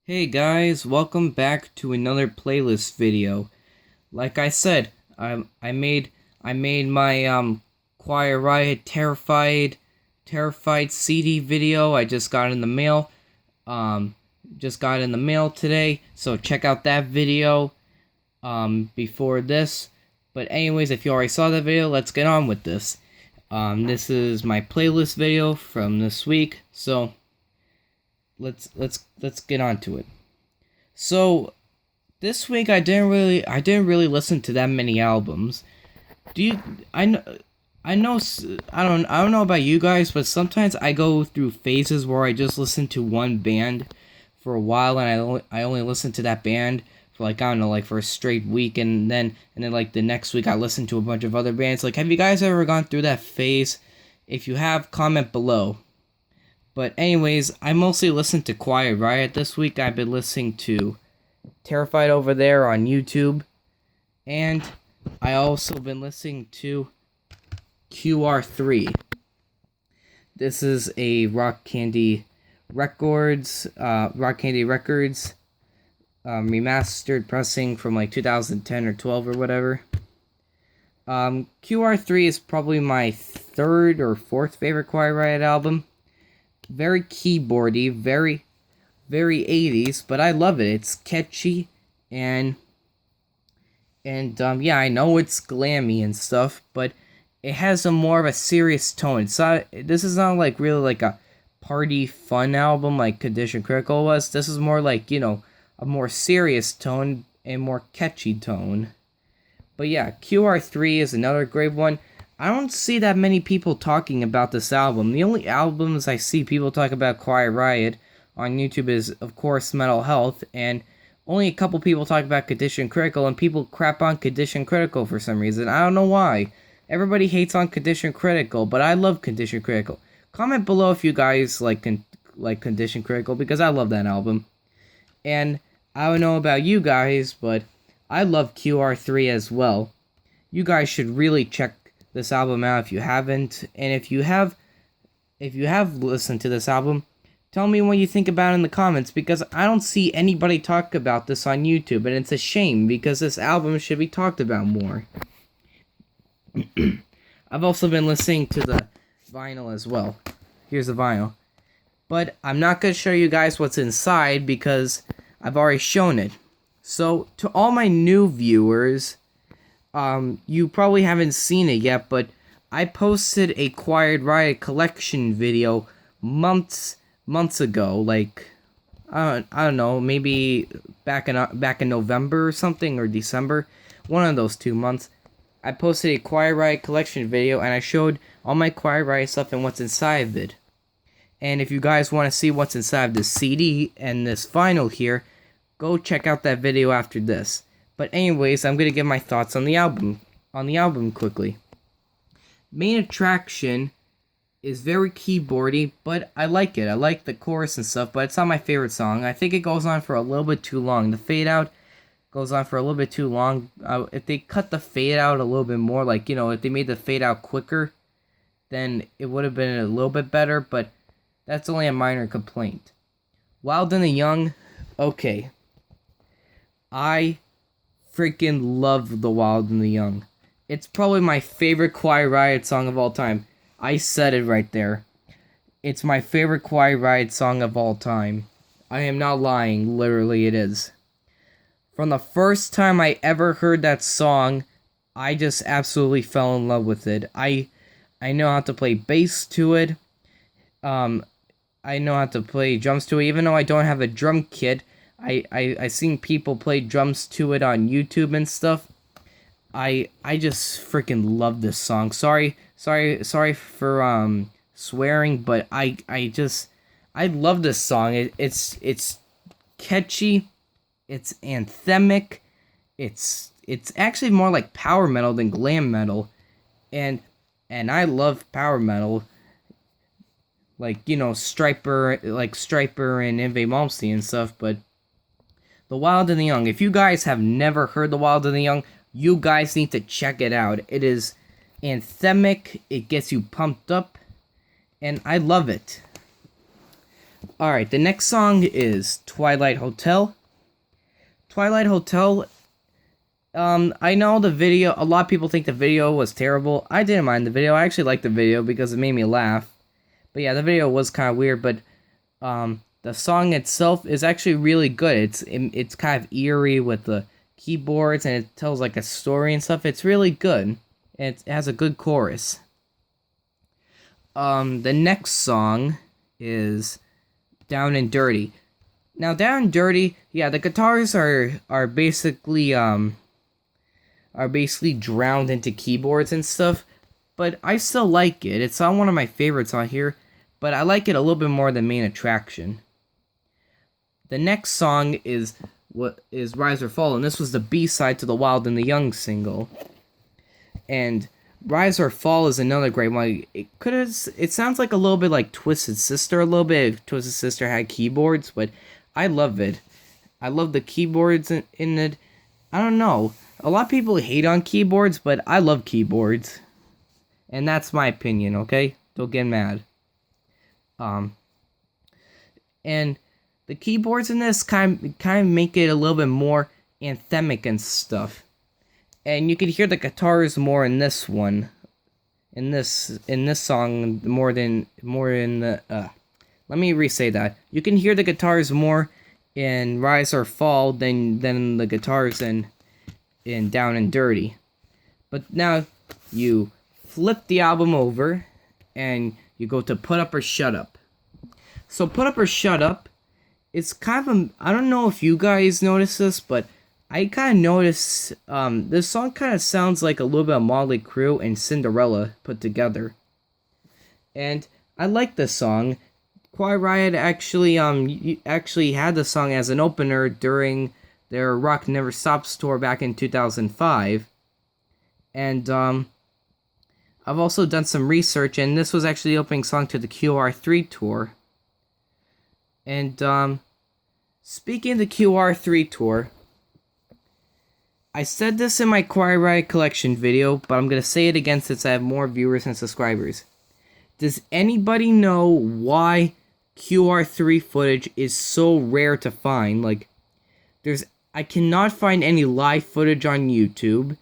Hey guys, welcome back to another playlist video. Like I said, I made my Quiet Riot Terrified CD video. I just got in the mail. Just got in the mail today. So check out that video before this. But anyways, if you already saw that video, let's get on with this. This is my playlist video from this week. So let's get on to it. So this week I didn't really listen to that many albums. Do you I know I know I don't know about you guys, but sometimes I go through phases where I just listen to one band for a while, and I only listen to that band for like, I don't know, like for a straight week, and then like the next week I listen to a bunch of other bands. Like, have you guys ever gone through that phase? If you have, comment below. But anyways, I mostly listened to Quiet Riot this week. I've been listening to Terrified Over There on YouTube. And I also been listening to QR3. This is a Rock Candy Records remastered pressing from like 2010 or 12 or whatever. QR3 is probably my third or fourth favorite Quiet Riot album. Very keyboardy, very 80s, but I love it. It's catchy, and yeah, I know it's glammy and stuff, but it has a more of a serious tone. This is not like really like a party fun album like Condition Critical was. This is more like, you know, a more serious tone and more catchy tone. But yeah, QR3 is another great one. I don't see that many people talking about this album. The only albums I see people talk about Quiet Riot on YouTube is, of course, Mental Health, and only a couple people talk about Condition Critical, and people crap on Condition Critical for some reason. I don't know why. Everybody hates on Condition Critical, but I love Condition Critical. Comment below if you guys like Condition Critical, because I love that album. And I don't know about you guys, but I love QR3 as well. You guys should really check this album out if you haven't, and if you have listened to this album, tell me what you think about it in the comments, because I don't see anybody talk about this on YouTube, and it's a shame because this album should be talked about more. I've also been listening to the vinyl as well. Here's the vinyl, but I'm not going to show you guys what's inside because I've already shown it. So to all my new viewers, you probably haven't seen it yet, but I posted a Quiet Riot collection video months ago, like I don't know, maybe back in November or something, or December, one of those 2 months. I posted a Quiet Riot collection video, and I showed all my Quiet Riot stuff and what's inside of it. And if you guys want to see what's inside of this CD and this vinyl here, go check out that video after this. But anyways, I'm going to give my thoughts on the album quickly. Main Attraction is very keyboardy, but I like it. I like the chorus and stuff, but it's not my favorite song. I think it goes on for a little bit too long. The fade out goes on for a little bit too long. If they cut the fade out a little bit more, like, you know, if they made the fade out quicker, then it would have been a little bit better, but that's only a minor complaint. Wild and the Young, okay. I freaking love The Wild and the Young. It's probably my favorite Quiet Riot song of all time. I said it right there. It's my favorite Quiet Riot song of all time. I am not lying, literally it is. From the first time I ever heard that song, I just absolutely fell in love with it. I know how to play bass to it. I know how to play drums to it, even though I don't have a drum kit. I seen people play drums to it on YouTube and stuff. I just freaking love this song. Sorry for swearing, but I love this song. It's catchy, it's anthemic, it's actually more like power metal than glam metal, and I love power metal. Like, you know, Striper and Yngwie Malmsteen and stuff, but The Wild and the Young. If you guys have never heard The Wild and the Young, you guys need to check it out. It is anthemic, it gets you pumped up, and I love it. Alright, the next song is Twilight Hotel. Twilight Hotel, I know the video, a lot of people think the video was terrible. I didn't mind the video. I actually liked the video because it made me laugh. But yeah, the video was kind of weird, but the song itself is actually really good. It's kind of eerie with the keyboards, and it tells like a story and stuff. It's really good. It has a good chorus. The next song is Down and Dirty. Now, Down and Dirty, yeah, the guitars are basically drowned into keyboards and stuff, but I still like it. It's not one of my favorites on here, but I like it a little bit more than Main Attraction. The next song is Rise or Fall, and this was the B-side to the Wild and the Young single. And Rise or Fall is another great one. It sounds like a little bit like Twisted Sister, a little bit if Twisted Sister had keyboards, but I love it. I love the keyboards in it. I don't know. A lot of people hate on keyboards, but I love keyboards. And that's my opinion, okay? Don't get mad. And the keyboards in this kind of make it a little bit more anthemic and stuff. And you can hear the guitars more in this one. In this song more in the let me re-say that. You can hear the guitars more in Rise or Fall than the guitars in Down and Dirty. But now you flip the album over and you go to Put Up or Shut Up. So Put Up or Shut Up, it's kind of I don't know if you guys notice this, but I kind of noticed this song kind of sounds like a little bit of Motley Crue and Cinderella put together. And I like this song. Quiet Riot actually had the song as an opener during their Rock Never Stops tour back in 2005. And I've also done some research, and this was actually the opening song to the QR3 tour. And speaking of the QR3 tour, I said this in my Quiet Riot collection video, but I'm going to say it again since I have more viewers and subscribers. Does anybody know why QR3 footage is so rare to find? Like, I cannot find any live footage on YouTube.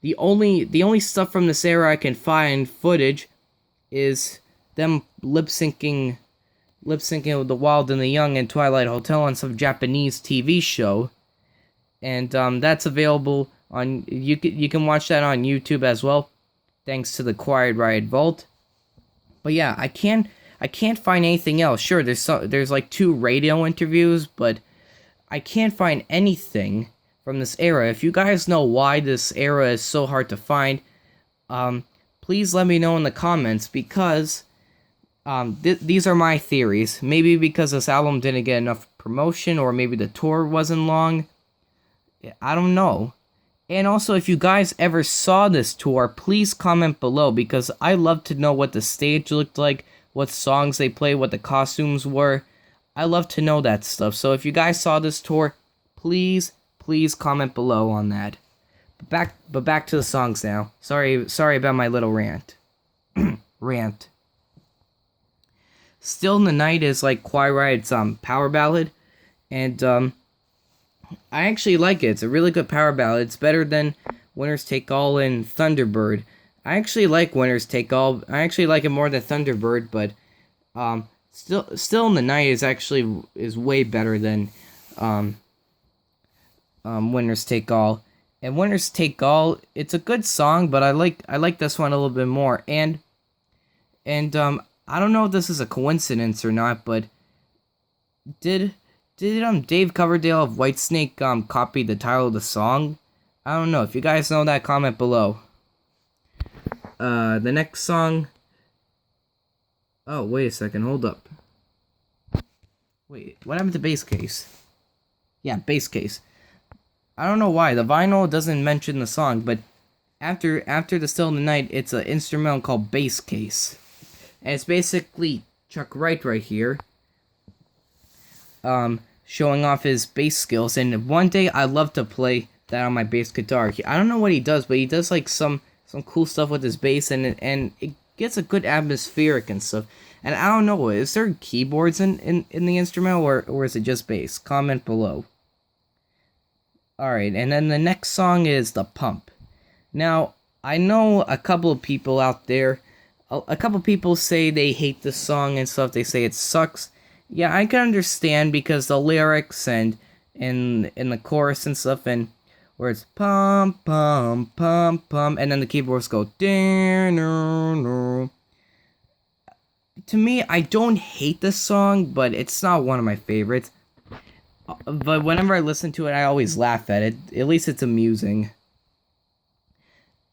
The only stuff from this era I can find footage is them lip syncing with The Wild and the Young and Twilight Hotel on some Japanese TV show. And that's available on you can watch that on YouTube as well, thanks to the Quiet Riot Vault. But yeah, I can't find anything else. Sure, there's like 2 radio interviews, but I can't find anything from this era. If you guys know why this era is so hard to find, please let me know in the comments, because these are my theories. Maybe because this album didn't get enough promotion, or maybe the tour wasn't long. I don't know. And also, if you guys ever saw this tour, please comment below, because I love to know what the stage looked like, what songs they played, what the costumes were. I love to know that stuff. So if you guys saw this tour, please comment below on that. But back to the songs now. Sorry about my little rant. Rant. Still in the Night is like Quiet Riot's power ballad, and I actually like it. It's a really good power ballad. It's better than Winners Take All and Thunderbird. I actually like Winners Take All. I actually like it more than Thunderbird, but Still in the Night is way better than Winners Take All. And Winners Take All, it's a good song, but I like this one a little bit more. And I don't know if this is a coincidence or not, but did Dave Coverdale of Whitesnake copy the title of the song? I don't know. If you guys know that, comment below. The next song. Oh, wait a second. Hold up. Wait, what happened to Bass Case? Yeah, Bass Case. I don't know why. The vinyl doesn't mention the song, but after the Still in the Night, it's an instrumental called Bass Case. And it's basically Chuck Wright right here. Showing off his bass skills, and one day I'd love to play that on my bass guitar. I don't know what he does, but he does like some cool stuff with his bass, and it gets a good atmospheric and stuff. And I don't know, is there keyboards in the instrumental, or is it just bass? Comment below. Alright, and then the next song is The Pump. Now, I know a couple of people out there, a couple of people say they hate this song and stuff, they say it sucks. Yeah, I can understand because the lyrics and in the chorus and stuff, and where it's pump, pump, pump, pump, and then the keyboards go to me, I don't hate this song, but it's not one of my favorites. But whenever I listen to it, I always laugh at it. At least it's amusing.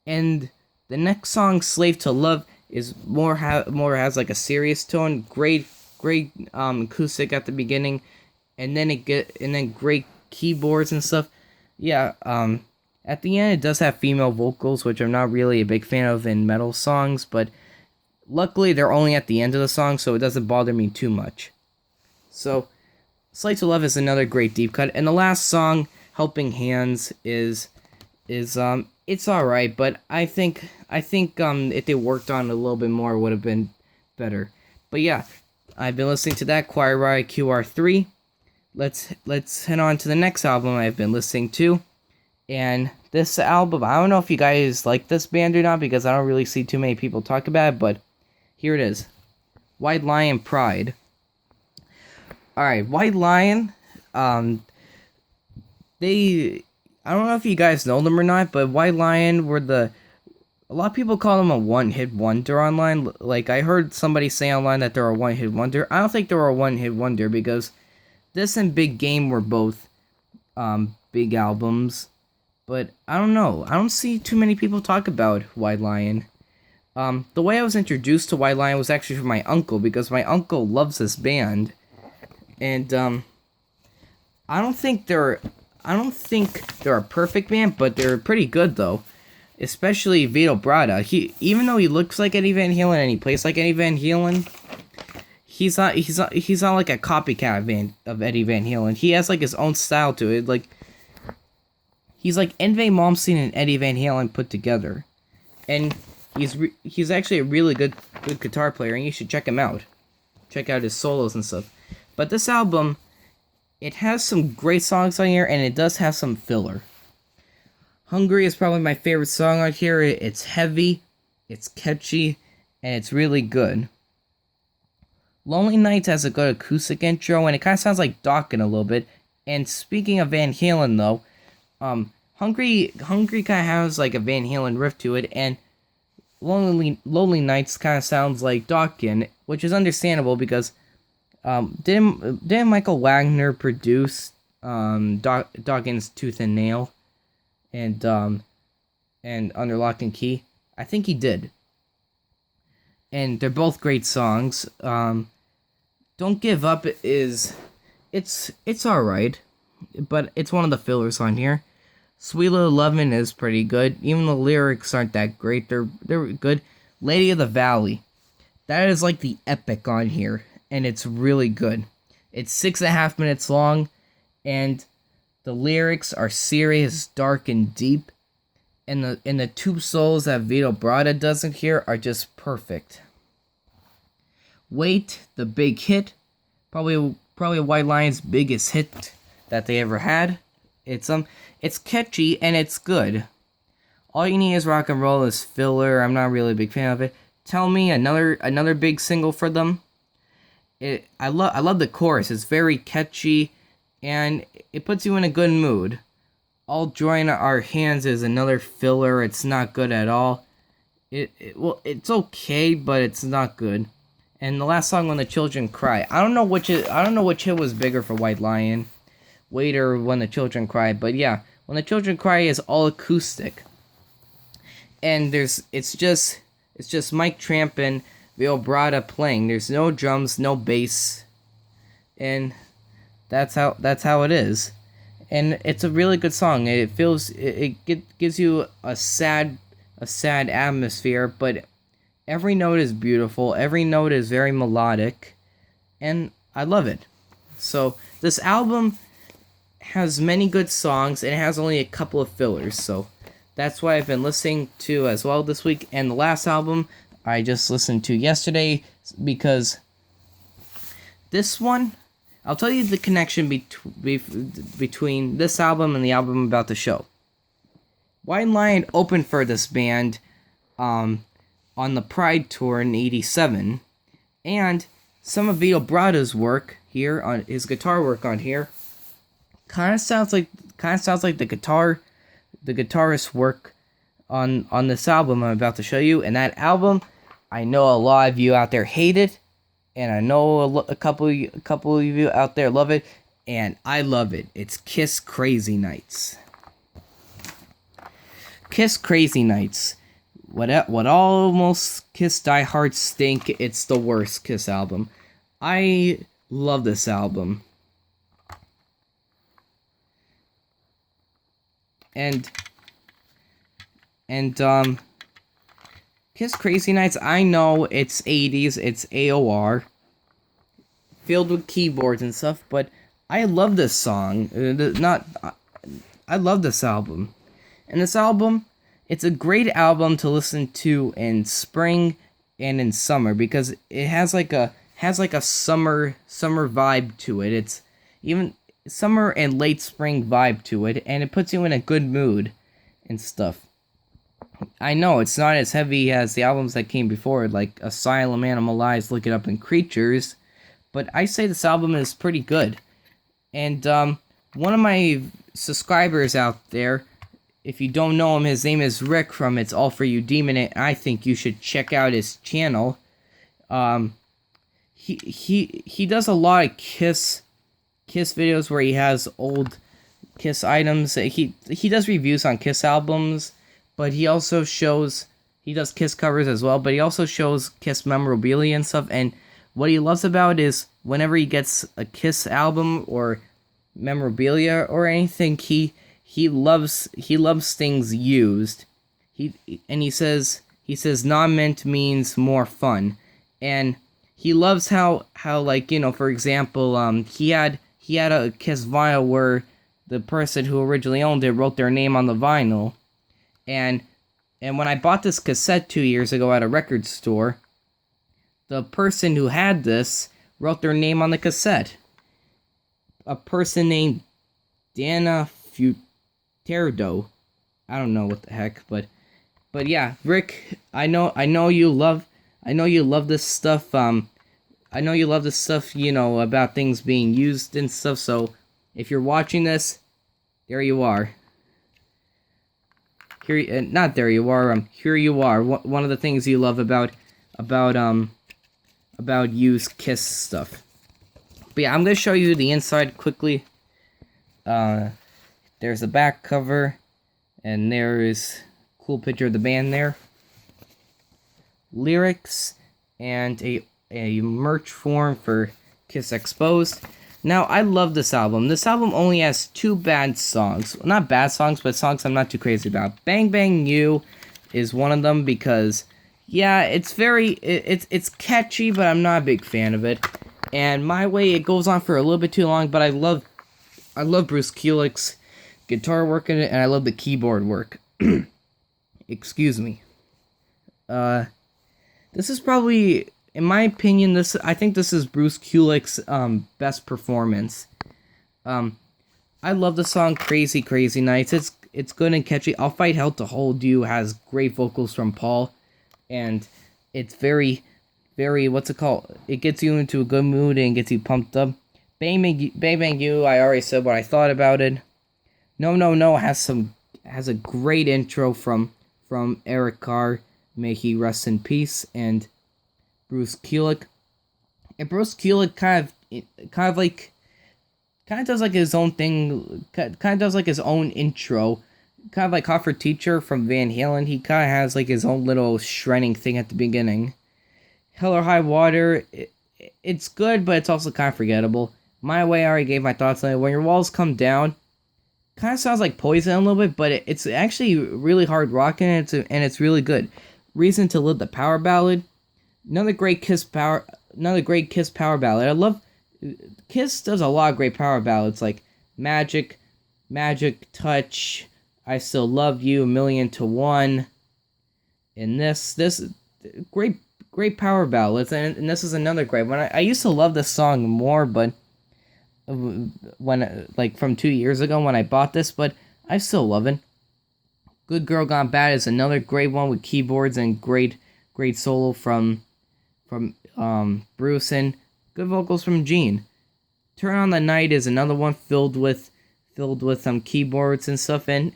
And the next song, Slave to Love, is more has like a serious tone. Great acoustic at the beginning, and then great keyboards and stuff. Yeah, at the end it does have female vocals, which I'm not really a big fan of in metal songs, but luckily they're only at the end of the song, so it doesn't bother me too much. So, Slave to Love is another great deep cut, and the last song, Helping Hands, is it's alright, but I think if they worked on it a little bit more, it would have been better. But yeah, I've been listening to that, Quiet Riot QR3. Let's head on to the next album I've been listening to. And this album, I don't know if you guys like this band or not, because I don't really see too many people talk about it, but here it is. White Lion Pride. Alright, White Lion, I don't know if you guys know them or not, but White Lion a lot of people call them a one-hit wonder online. Like, I heard somebody say online that they're a one-hit wonder. I don't think they're a one-hit wonder, because this and Big Game were both, big albums. But, I don't know. I don't see too many people talk about White Lion. The way I was introduced to White Lion was actually from my uncle, because my uncle loves this band. And, I don't think they're a perfect band, but they're pretty good, though. Especially Vito Bratta. Even though he looks like Eddie Van Halen and he plays like Eddie Van Halen, he's not like a copycat of Eddie Van Halen. He has like his own style to it. Like, he's like Yngwie Malmsteen and Eddie Van Halen put together, and he's actually a really good guitar player, and you should check him out. Check out his solos and stuff. But this album, it has some great songs on here, and it does have some filler. Hungry is probably my favorite song on here. It's heavy, it's catchy, and it's really good. Lonely Nights has a good acoustic intro, and it kind of sounds like Dokken a little bit. And speaking of Van Halen, though, Hungry kind of has like a Van Halen riff to it, and Lonely Nights kind of sounds like Dokken, which is understandable because didn't Michael Wagner produce Dokken's Tooth and Nail and Under Lock and Key? I think he did. And they're both great songs. Don't Give Up it's alright, but it's one of the fillers on here. Sweet Little Lovin' is pretty good. Even the lyrics aren't that great. They're good. Lady of the Valley, that is like the epic on here, and it's really good. It's 6.5 minutes long, and the lyrics are serious, dark, and deep. And the two solos that Vito Bratta does in here are just perfect. Wait, the big hit, probably White Lion's biggest hit that they ever had. It's catchy and it's good. All You Need Is Rock and Roll is filler. I'm not really a big fan of it. Tell Me, another big single for them. I love the chorus. It's very catchy, and it puts you in a good mood. All Join Our Hands is another filler. It's not good at all. It's okay, but it's not good. And the last song, When the Children Cry. I don't know which hit was bigger for White Lion, Wait or When the Children Cry. But yeah, When the Children Cry is all acoustic, and it's just Mike Tramp and Vito Bratta playing. There's no drums, no bass, and that's how it is. And it's a really good song. It gives you a sad atmosphere, but every note is beautiful. Every note is very melodic, and I love it. So this album has many good songs, and it has only a couple of fillers. So that's what I've been listening to as well this week. And the last album I just listened to yesterday, because this one, I'll tell you the connection between this album and the album I'm about to show. White Lion opened for this band on the Pride Tour in '87, and some of Vito Bratta's work here, on his guitar work on here, kind of sounds like the guitarist's work on this album I'm about to show you. And that album, I know a lot of you out there hate it, and I know a couple of you out there love it, and I love it. It's Kiss Crazy Nights. Kiss Crazy Nights. What almost Kiss diehards think it's the worst Kiss album. I love this album. And Kiss Crazy Nights, I know it's 80s, it's AOR, filled with keyboards and stuff, but I love this song. I love this album. And this album, it's a great album to listen to in spring and in summer, because it has like a summer vibe to it. It's even summer and late spring vibe to it, and it puts you in a good mood and stuff. I know it's not as heavy as the albums that came before it, like Asylum, Animalize, Look It Up, and Creatures, but I say this album is pretty good. And one of my subscribers out there, if you don't know him, his name is Rick from It's All For You Demon, and I think you should check out his channel. He does a lot of Kiss videos where he has old Kiss items. He does reviews on Kiss albums, but he also he does Kiss covers as well, but he also shows Kiss memorabilia and stuff. And what he loves about it is whenever he gets a Kiss album or memorabilia or anything, he loves things used. He says non-mint means more fun, and he loves how like, you know, for example, he had a Kiss vinyl where the person who originally owned it wrote their name on the vinyl, and when I bought this cassette 2 years ago at a record store, the person who had this wrote their name on the cassette. A person named Dana Futerdo. I don't know what the heck, but yeah, Rick, I know you love this stuff. I know you love this stuff, you know, about things being used and stuff. So if you're watching this, there you are. Here, not there you are. Here you are. One of the things you love about used Kiss stuff. But yeah, I'm gonna show you the inside quickly. There's the back cover, and there is a cool picture of the band there. Lyrics and a merch form for Kiss Exposed. Now, I love this album. This album only has 2 bad songs. Not bad songs, but songs I'm not too crazy about. Bang Bang You is one of them because, yeah, it's catchy, but I'm not a big fan of it. And My Way, it goes on for a little bit too long, but I love Bruce Kulick's guitar work in it, and I love the keyboard work. Excuse me. This is probably, in my opinion, I think this is Bruce Kulick's best performance. I love the song Crazy Crazy Nights. It's good and catchy. I'll Fight Hell to Hold You has great vocals from Paul, and it's very, very, what's it called? It gets you into a good mood and gets you pumped up. Bang Bang You, I already said what I thought about it. No No No has a great intro from Eric Carr, may he rest in peace, and Bruce Kulick. And Bruce Kulick kind of does like his own thing, kind of does like his own intro, kind of like Hot for Teacher from Van Halen. He kind of has like his own little shredding thing at the beginning. Hell or High Water, it's good, but it's also kind of forgettable. My Way, I already gave my thoughts on it. When Your Walls Come Down, kind of sounds like Poison a little bit, but it's actually really hard rocking, and it's really good. Reason to Live, the power ballad, another great Kiss power ballad. I love Kiss does a lot of great power ballads like Magic, Touch, I Still Love You, A Million to One, and this great great power ballads, and this is another great one. I used to love this song more, but when like from 2 years ago when I bought this, but I still love it. Good Girl Gone Bad is another great one with keyboards and great solo from Bruce and good vocals from Gene. Turn on the Night is another one filled with some keyboards and stuff, and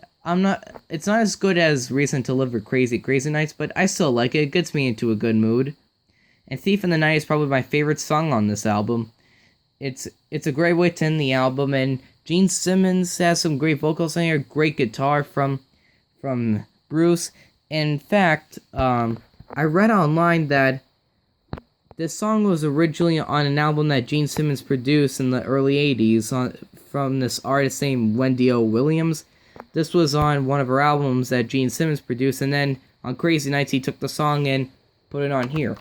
it's not as good as Recent Delivered Crazy Nights, but I still like it. It gets me into a good mood. And Thief in the Night is probably my favorite song on this album. It's a great way to end the album, and Gene Simmons has some great vocals in here, great guitar from Bruce. In fact, I read online that this song was originally on an album that Gene Simmons produced in the early 80s from this artist named Wendy O. Williams. This was on one of her albums that Gene Simmons produced, and then on Crazy Nights he took the song and put it on here.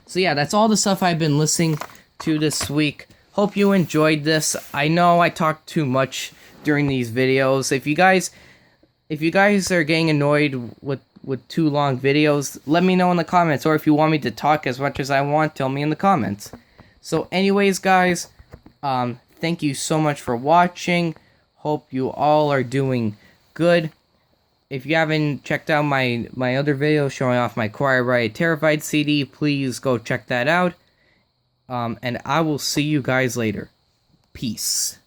So yeah, that's all the stuff I've been listening to this week. Hope you enjoyed this. I know I talked too much during these videos. If you guys are getting annoyed with too long videos, let me know in the comments, or if you want me to talk as much as I want, tell me in the comments. So anyways, guys, thank you so much for watching. Hope you all are doing good. If you haven't checked out my other video showing off my Quiet Riot Terrified CD, please go check that out. And I will see you guys later. Peace.